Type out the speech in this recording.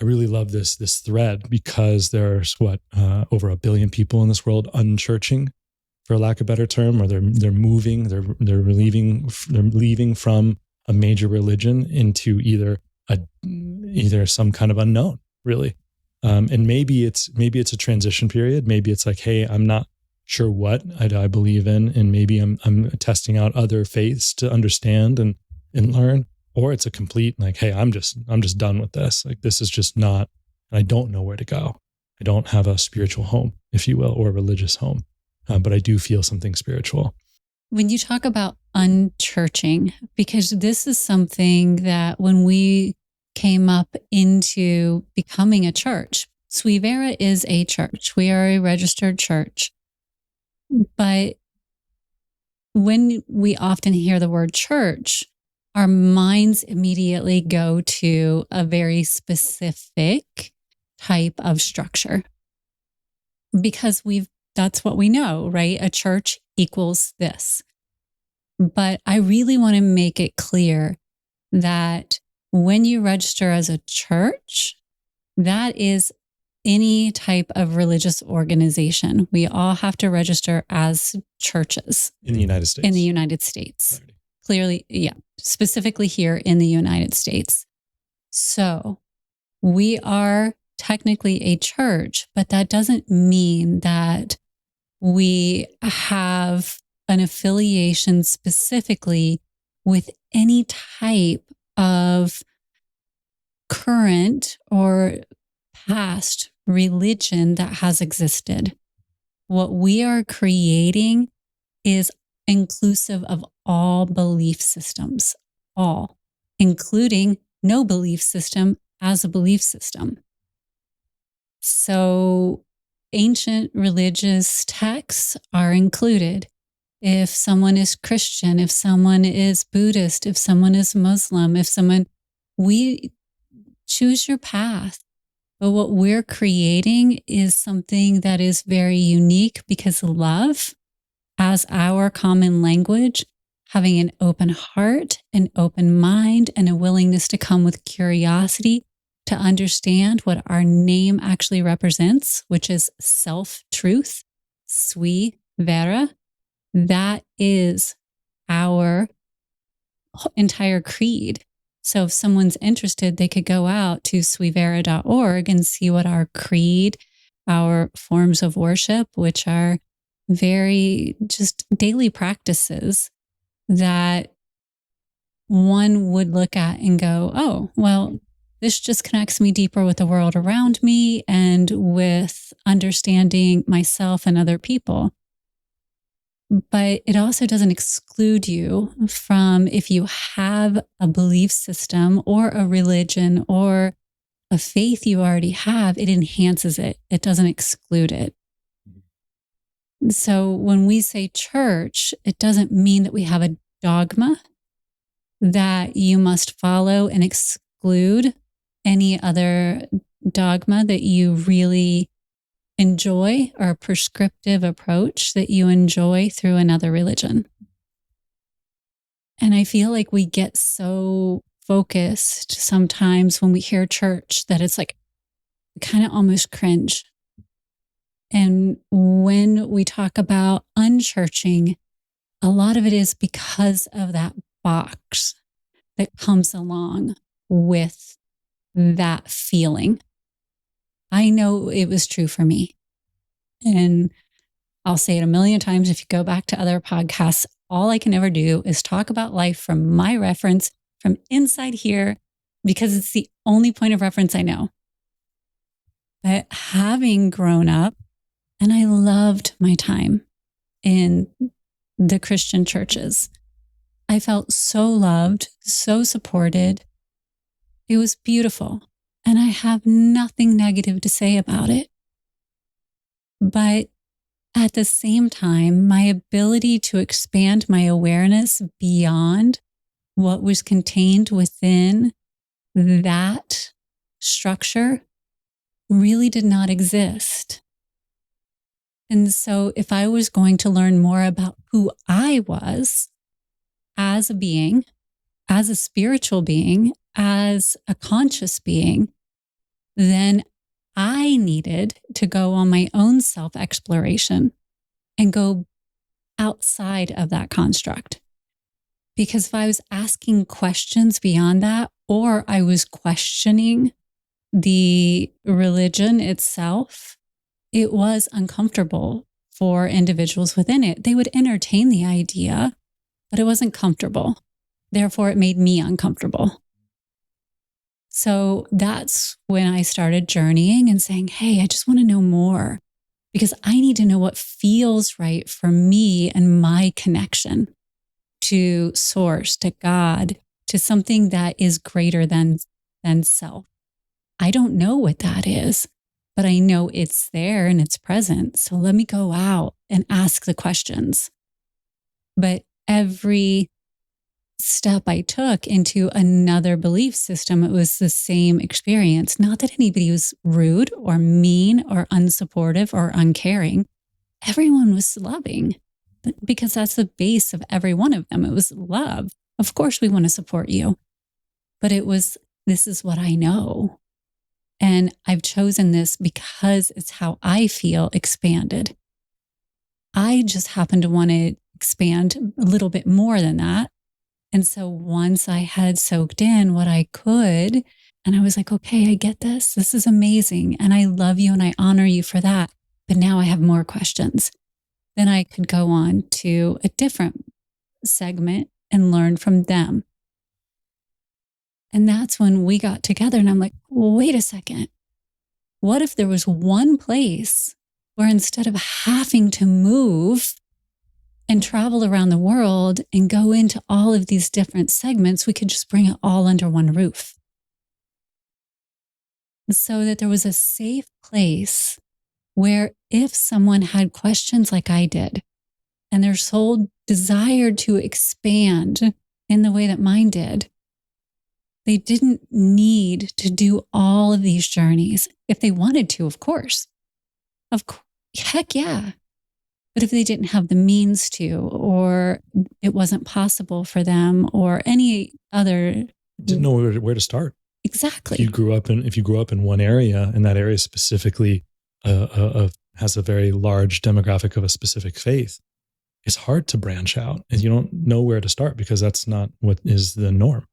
I really love this thread because there's over 1 billion people in this world unchurching, for lack of a better term, or they're leaving from a major religion into either some kind of unknown, really. And maybe it's a transition period. Maybe it's like, hey, I'm not sure what I believe in, and maybe I'm testing out other faiths to understand and learn. Or it's a complete like, hey, I'm just done with this. Like, this is just not, and I don't know where to go. I don't have a spiritual home, if you will, or a religious home, but I do feel something spiritual. When you talk about unchurching, because this is something that when we came up into becoming a church, Sweevera is a church. We are a registered church. But when we often hear the word church, our minds immediately go to a very specific type of structure because that's what we know, right? A church equals this. But I really want to make it clear that when you register as a church, that is any type of religious organization. We all have to register as churches. In the United States. In the United States. Clearly, yeah. Specifically here in the United States. So we are technically a church, but that doesn't mean that we have an affiliation specifically with any type of current or past religion that has existed. What we are creating is inclusive of all belief systems, all, including no belief system as a belief system. So ancient religious texts are included. If someone is Christian, if someone is Buddhist, if someone is Muslim, we choose your path. But what we're creating is something that is very unique because love, as our common language, having an open heart, an open mind, and a willingness to come with curiosity to understand what our name actually represents, which is self-truth, Sui Vera. That is our entire creed. So if someone's interested, they could go out to sweevera.org and see what our creed, our forms of worship, which are very just daily practices that one would look at and go, oh, well, this just connects me deeper with the world around me and with understanding myself and other people. But it also doesn't exclude you from, if you have a belief system or a religion or a faith you already have, it enhances it. It doesn't exclude it. So when we say church, it doesn't mean that we have a dogma that you must follow and exclude any other dogma that you really enjoy, or a prescriptive approach that you enjoy through another religion. And I feel like we get so focused sometimes when we hear church that it's like kind of almost cringe. And when we talk about unchurching, a lot of it is because of that box that comes along with that feeling. I know it was true for me. And I'll say it a million times. If you go back to other podcasts, all I can ever do is talk about life from my reference, from inside here, because it's the only point of reference I know. But having grown up, and I loved my time in the Christian churches, I felt so loved, so supported. It was beautiful. And I have nothing negative to say about it. But at the same time, my ability to expand my awareness beyond what was contained within that structure really did not exist. And so if I was going to learn more about who I was as a being, as a spiritual being, as a conscious being, then I needed to go on my own self-exploration and go outside of that construct. Because if I was asking questions beyond that, or I was questioning the religion itself, it was uncomfortable for individuals within it. They would entertain the idea, but it wasn't comfortable. Therefore, it made me uncomfortable. So that's when I started journeying and saying, hey, I just want to know more because I need to know what feels right for me and my connection to source, to God, to something that is greater than self. I don't know what that is, but I know it's there and it's present. So let me go out and ask the questions. But every step I took into another belief system, it was the same experience. Not that anybody was rude or mean or unsupportive or uncaring. Everyone was loving because that's the base of every one of them. It was love. Of course, we want to support you. But it was, this is what I know. And I've chosen this because it's how I feel expanded. I just happen to want to expand a little bit more than that. And so once I had soaked in what I could, and I was like, okay, I get this. This is amazing. And I love you and I honor you for that. But now I have more questions. Then I could go on to a different segment and learn from them. And that's when we got together and I'm like, well, wait a second. What if there was one place where instead of having to move and travel around the world and go into all of these different segments, we could just bring it all under one roof? So that there was a safe place where if someone had questions like I did, and their soul desired to expand in the way that mine did, they didn't need to do all of these journeys. If they wanted to, of course. Heck yeah. But if they didn't have the means to, or it wasn't possible for them, or any other, didn't know where to start. Exactly. If you grew up in one area, and that area specifically has a very large demographic of a specific faith, it's hard to branch out, and you don't know where to start because that's not what is the norm.